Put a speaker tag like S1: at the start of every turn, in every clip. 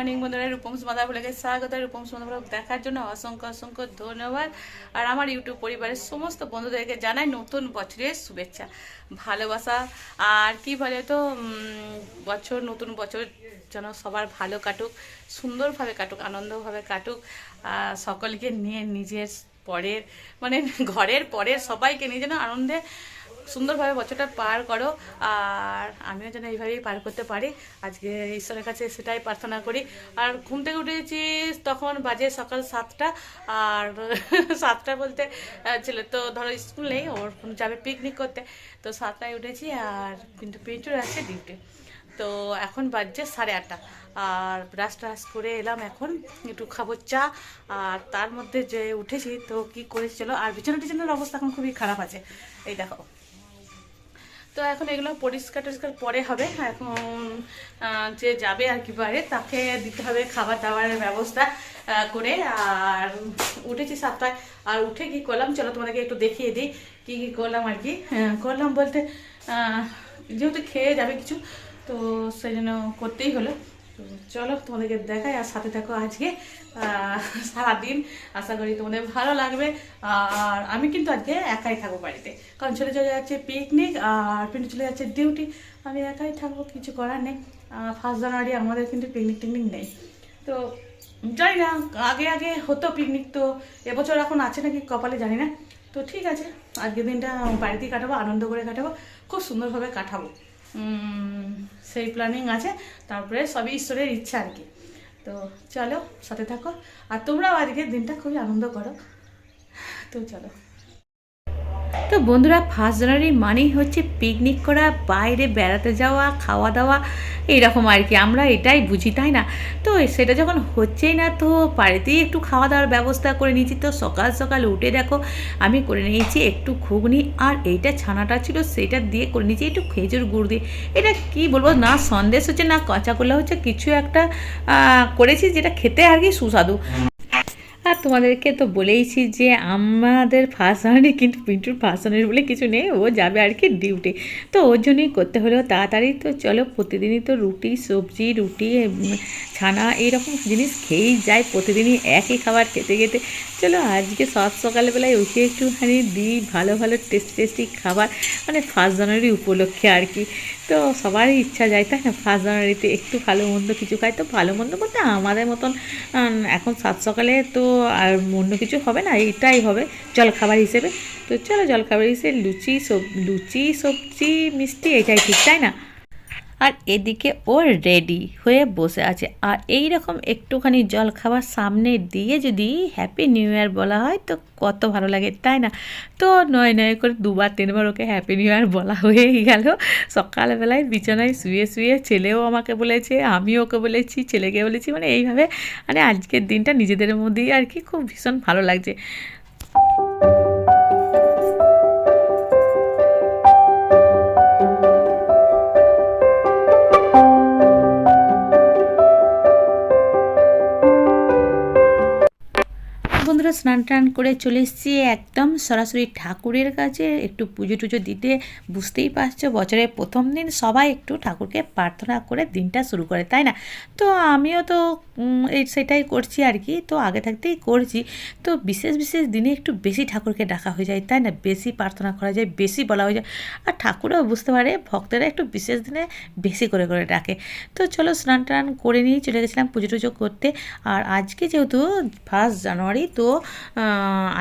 S1: Morning বন্ধুরা, রূপম সুমাদা ব্লগে স্বাগত। রূপম সুমাদা ব্লগ দেখার জন্য অসংখ্য অসংখ্য ধন্যবাদ। আর আমার ইউটিউব পরিবারের সমস্ত বন্ধুদেরকে জানাই নতুন বছরের শুভেচ্ছা, ভালোবাসা। আর কি বলে তো, নতুন বছর যেন সবার ভালো কাটুক, সুন্দরভাবে কাটুক, আনন্দভাবে কাটুক। সকলকে নিয়ে নিজের পরের মানে ঘরের পরের সবাইকে নিয়ে যেন আনন্দে সুন্দরভাবে বছরটা পার করো। আর আমিও যেন এইভাবেই পার করতে পারি, আজকে ঈশ্বরের কাছে সেটাই প্রার্থনা করি। আর ঘুম থেকে উঠেছি তখন বাজে সকাল 7টা। আর 7টা বলতে ছেলে তো ধরো স্কুল নেই, ওর যাবে পিকনিক করতে, তো 7টায় উঠেছি। আর কিন্তু পিন্টুর আছে ডিউটি, তো এখন বাজছে 8:30। আর ব্রাশ ট্রাশ করে এলাম, এখন একটু খাবো চা। আর তার মধ্যে যে উঠেছি তো কি করেছি চলো। আর বিছানা টিছানার অবস্থা এখন খুবই খারাপ আছে, এই দেখো। তো এখন এগুলো পরিষ্কার টরিষ্কার পরে হবে। এখন যে যাবে আর কি বাইরে, তাকে দিতে হবে খাবার দাবারের ব্যবস্থা করে। আর উঠেছি 7টায়। আর উঠে কি করলাম চলো তোমাদেরকে একটু দেখিয়ে দিই কি কি করলাম আর কি। করলাম বলতে যেহেতু খেয়ে যাবে কিছু, তো সেই জন্য করতেই হলো। তো চলো তোমাদেরকে দেখাই, আর সাথে থাকো আজকে সারাদিন। আশা করি তোমাদের ভালো লাগবে। আর আমি কিন্তু আজকে একাই থাকবো বাড়িতে, কারণ ছেলে চলে যাচ্ছে পিকনিক আর পিন্টু চলে যাচ্ছে ডিউটি। আমি একাই থাকবো, কিছু করার নেই। 1 জানুয়ারি আমাদের কিন্তু পিকনিক টিকনিক নেই। তো জানি না, আগে আগে হতো পিকনিক, তো এবছর এখন আছে নাকি কপালে জানি না। তো ঠিক আছে, আজকের দিনটা বাড়িতেই কাটাবো, আনন্দ করে কাটাবো, খুব সুন্দরভাবে কাটাবো। সেই প্ল্যানিং আছে। তারপরে সবই ঈশ্বরের ইচ্ছা আর কি। তো চলো সাথে থাকো, আর তোমরাও আজকের দিনটা খুবই আনন্দ করো। তো চলো। তো বন্ধুরা, 1 জানুয়ারি মানেই হচ্ছে পিকনিক করা, বাইরে বেড়াতে যাওয়া, খাওয়া দাওয়া, এইরকম আর কি। আমরা এটাই বুঝি, তাই না? তো সেটা যখন হচ্ছেই না, তো বাড়িতেই একটু খাওয়া দাওয়ার ব্যবস্থা করে নিয়েছি। তো সকাল সকাল উঠে দেখো আমি করে নিয়েছি একটু ঘুগনি, আর এইটা ছানাটা ছিল সেটা দিয়ে করে নিয়েছি একটু খেজুর গুড় দিয়ে। এটা কি বলবো, না সন্দেশ হচ্ছে না কাঁচা কলা হচ্ছে, কিছু একটা করেছি যেটা খেতে আর কি সুস্বাদু। আর তোমাদেরকে তো বলেইছি যে আমাদের 1 জানুয়ারি কিন্তু পিন্টুর 1 জানুয়ারি বলে কিছু নেই, ও যাবে আর কি ডিউটি। তো ওর জন্যই করতে হলো তাড়াতাড়ি। তো চলো, প্রতিদিনই তো রুটি সবজি, রুটি ছানা এইরকম জিনিস খেয়েই যায়, প্রতিদিনই একই খাবার খেতে খেতে। চলো আজকে সকালবেলায় উঠে একটুখানি দিই ভালো ভালো টেস্টি টেস্টি খাবার, মানে 1 জানুয়ারি উপলক্ষে আর কি। তো সবারই ইচ্ছা যায়, তাই না? 1 জানুয়ারিতে একটু ভালো মন্দ কিছু খাই। তো ভালো মন্দ বলতে আমাদের মতন এখন 7 সকালে তো আর অন্য কিছু হবে না, এইটাই হবে জলখাবার হিসেবে। তো চলো জলখাবার হিসেবে লুচি সবজি মিষ্টি, এটাই ঠিক, তাই না? আর এদিকে ও রেডি হয়ে বসে আছে। আর এই রকম একটুখানি জলখাবার সামনে দিয়ে যদি হ্যাপি নিউ ইয়ার বলা হয় তো কত ভালো লাগে, তাই না? তো নয় নয় করে 2-3বার ওকে হ্যাপি নিউ ইয়ার বলা হয়েই গেল। সকালবেলায় বিছানায় শুয়ে শুয়ে ছেলেও আমাকে বলেছে, আমিও ওকে বলেছি, ছেলেকে বলেছি, মানে এইভাবে মানে আজকের দিনটা নিজেদের মধ্যেই আর কি খুব ভীষণ ভালো লাগছে। বন্ধুরা, স্নান টান করে চলে এসেছি একদম সরাসরি ঠাকুরের কাছে একটু পুজো টুজো দিতে। বুঝতেই পারছো, বছরের প্রথম দিন সবাই একটু ঠাকুরকে প্রার্থনা করে দিনটা শুরু করে, তাই না? তো আমিও তো সেটাই করছি আর কি। তো আগে থাকতেই করছি। তো বিশেষ বিশেষ দিনে একটু বেশি ঠাকুরকে ডাকা হয়ে যায়, তাই না? বেশি প্রার্থনা করা যায়, বেশি বলা হয়ে যায়। আর ঠাকুরও বুঝতে পারে ভক্তরা একটু বিশেষ দিনে বেশি করে করে ডাকে। তো চলো স্নান টান করে নিয়ে চলে গেছিলাম পুজো টুজো করতে। আর আজকে যেহেতু 1 জানুয়ারি, তো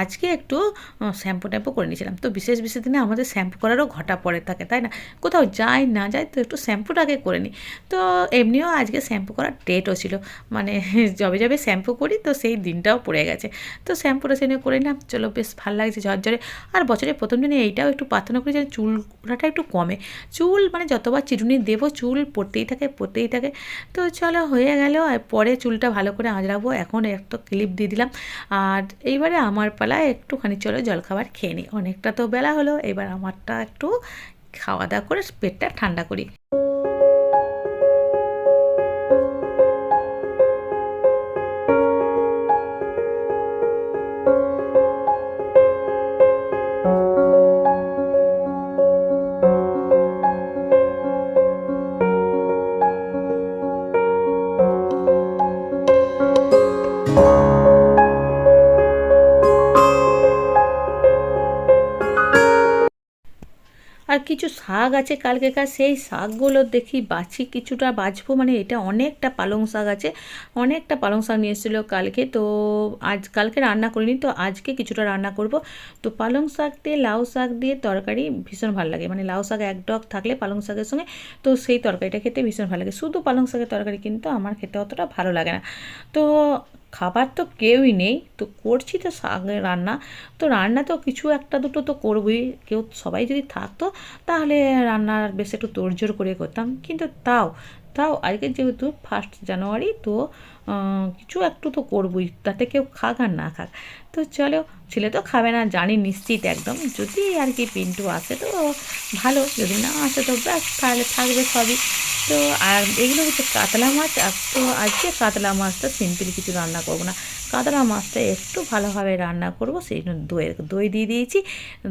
S1: আজকে একটু শ্যাম্পু ট্যাম্পু করে নিয়েছিলাম। তো বিশেষ বিশেষ দিনে আমাদের শ্যাম্পু করারও ঘটা পড়ে থাকে, তাই না? কোথাও যাই না যাই তো একটু শ্যাম্পুটা আগে করে নিই। তো এমনিও আজকে শ্যাম্পু করার ডেটও ছিল, মানে যবে যবে শ্যাম্পু করি তো সেই দিনটাও পড়ে গেছে। তো শ্যাম্পুটা সেনে করে নিলাম, চলো বেশ ভালো লাগছে ঝরঝরে। আর বছরের প্রথম দিনে এইটাও একটু প্রার্থনা করি যেন চুল ওঠাটা একটু কমে। চুল মানে যতবার চিরুনি দেবো চুল পড়তেই থাকে পড়তেই থাকে। তো চলো হয়ে গেল। আর পরে চুলটা ভালো করে আঁচড়াবো, এখন একটা ক্লিপ দিয়ে দিলাম। আর এইবারে আমার পালায় একটুখানি চলো জলখাবার খেয়ে নিই, অনেকটা তো বেলা হলো, এবার আমারটা একটু খাওয়া দাওয়া করে পেটটা ঠান্ডা করি।
S2: আর কিছু শাক আছে কালকেকার, সেই শাকগুলো দেখি বাছি, কিছুটা বাছবো। মানে এটা অনেকটা পালং শাক আছে, অনেকটা পালং শাক নিয়ে এসেছিলো কালকে। তো কালকে রান্না করিনি, তো আজকে কিছুটা রান্না করব। তো পালং শাক দিয়ে লাউ শাক দিয়ে তরকারি ভীষণ ভালো লাগে, মানে লাউ শাক এক ডগ থাকলে পালং শাকের সঙ্গে, তো সেই তরকারিটা খেতে ভীষণ ভালো লাগে। শুধু পালং শাকের তরকারি কিন্তু আমার খেতে অতটা ভালো লাগে না। তো খাবার তো কেউই নেই, তো করছি তো শাকের রান্না। তো রান্না তো কিছু একটা দুটো তো করবই, কেউ সবাই যদি থাকতো তাহলে রান্নার বেশ একটু তোড়জোড় করে করতাম, কিন্তু তাও তাও আজকে যেহেতু 1 জানুয়ারি, তো কিছু একটু তো করবই, তাতে কেউ খাক আর না খাক। তো চলো, ছেলে তো খাবে না জানি নিশ্চিত একদম, যদি আর কি পিন্টু আসে তো ভালো, যদি না আসে তো ব্যাস, তাহলে থাকবে সবই। তো আর এগুলো হচ্ছে কাতলা মাছ, আর তো আজকে কাতলা মাছটা সিম্পল কিছু রান্না করবো না, কাতলা মাছটা একটু ভালোভাবে রান্না করব, সেই জন্য দই দিয়ে দিয়েছি।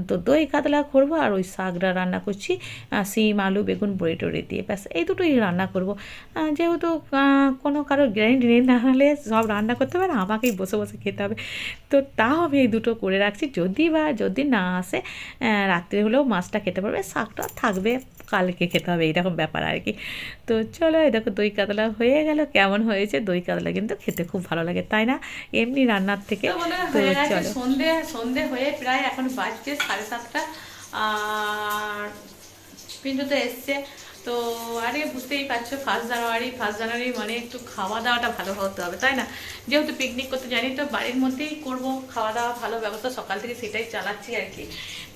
S2: তো দই কাতলা করবো, আর ওই শাকটা রান্না করছি শিম আলু বেগুন বড়ি টড়ি দিয়ে, ব্যাস এই দুটোই রান্না করব। যেহেতু কোনো কারোর গ্যারেন্টি নেই, না হলে সব রান্না করতে হবে না, আমাকেই বসে বসে খেতে হবে। তো তাও আমি এই দুটো করে রাখছি, যদি না আসে রাত্রে হলেও মাছটা খেতে পারবে, শাকটা থাকবে, কালকে খেতে হবে, এইরকম ব্যাপার আর কি। তো চলো, এই দেখো দই কাতলা হয়ে গেল। কেমন হয়েছে দই কাতলা, কিন্তু খেতে খুব ভালো লাগে, তাই না, এমনি রান্নার থেকে।
S1: তো বলে
S2: তো
S1: হয়ে গেছে
S2: চলো,
S1: সন্ধে, সন্ধে হয়ে প্রায় এখন বাজছে 7:30। আর পিন্টু তো এসছে। তো আরে বুঝতেই পারছো, 1 জানুয়ারি মানে একটু খাওয়া দাওয়াটা ভালো হতে হবে, তাই না? যেহেতু পিকনিক করতে জানি, তো বাড়ির মধ্যেই করব খাওয়া দাওয়া, ভালো ব্যবস্থা সকাল থেকে সেটাই চালাচ্ছি আর কি।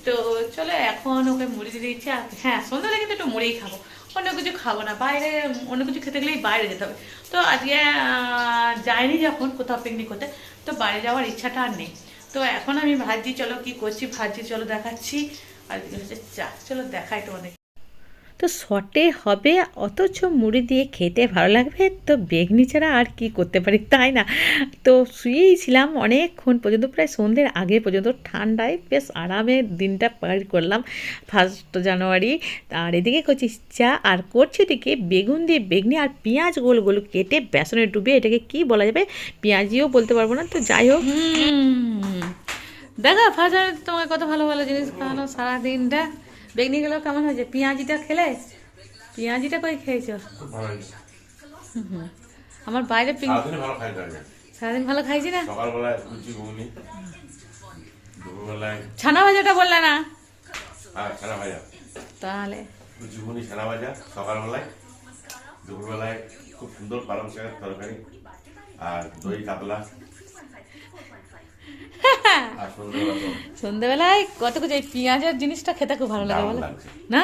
S1: তো চলো, এখন ওকে মুড়ি দিয়ে দিচ্ছি। আর হ্যাঁ, সন্ধ্যাবেলা কিন্তু একটু মুড়িই খাবো, অন্য কিছু খাবো না। বাইরে অন্য কিছু খেতে গেলেই বাইরে যেতে হবে। তো আজকে যাইনি যখন কোথাও পিকনিক করতে, তো বাইরে যাওয়ার ইচ্ছাটা আর নেই। তো এখন আমি ভাবছি, চলো কি করছি, ভাবছি চলো দেখাচ্ছি। আর কি হচ্ছে চা, চলো দেখাই তোমাদের।
S2: তো শর্টে হবে, অথচ মুড়ি দিয়ে খেতে ভালো লাগবে, তো বেগনি ছাড়া আর কি করতে পারি, তাই না? তো শুয়েই ছিলাম অনেকক্ষণ পর্যন্ত, প্রায় সন্ধ্যের আগে পর্যন্ত, ঠান্ডায় বেশ আরামে দিনটা পার করলাম 1 জানুয়ারি। আর এদিকে করছি চা, আর করছি এদিকে বেগুন দিয়ে বেগনি আর পেঁয়াজ গোল গোল কেটে বেসনে ডুবে, এটাকে কি বলা যাবে, পেঁয়াজিও বলতে পারবো না, তো যাই হোক।
S1: দেখো ফাজার তোমাকে কত ভালো ভালো জিনিস খাওয়ানো সারাদিনটা। বেগনিগুলো কেমন হয়েছে? পেঁয়াজিটা খেলে? পেঁয়াজিটা কই খেয়েছো? আমার বাইরে সারাদিন ভালো খাইছি না। ছানা ভাজাটা বললে না তাহলে?
S3: ছানা ভাজা সকালবেলায়, দুপুরবেলায় খুব সুন্দর পালং শাকের তরকারি, আর দই কাতলা, আর
S1: সন্ধ্যেবেলায় কত কিছু, এই পেঁয়াজের জিনিসটা খেতে খুব ভালো লাগে, বলো না?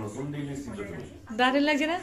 S3: নতুন জিনিস
S1: দারুণ লাগছে না?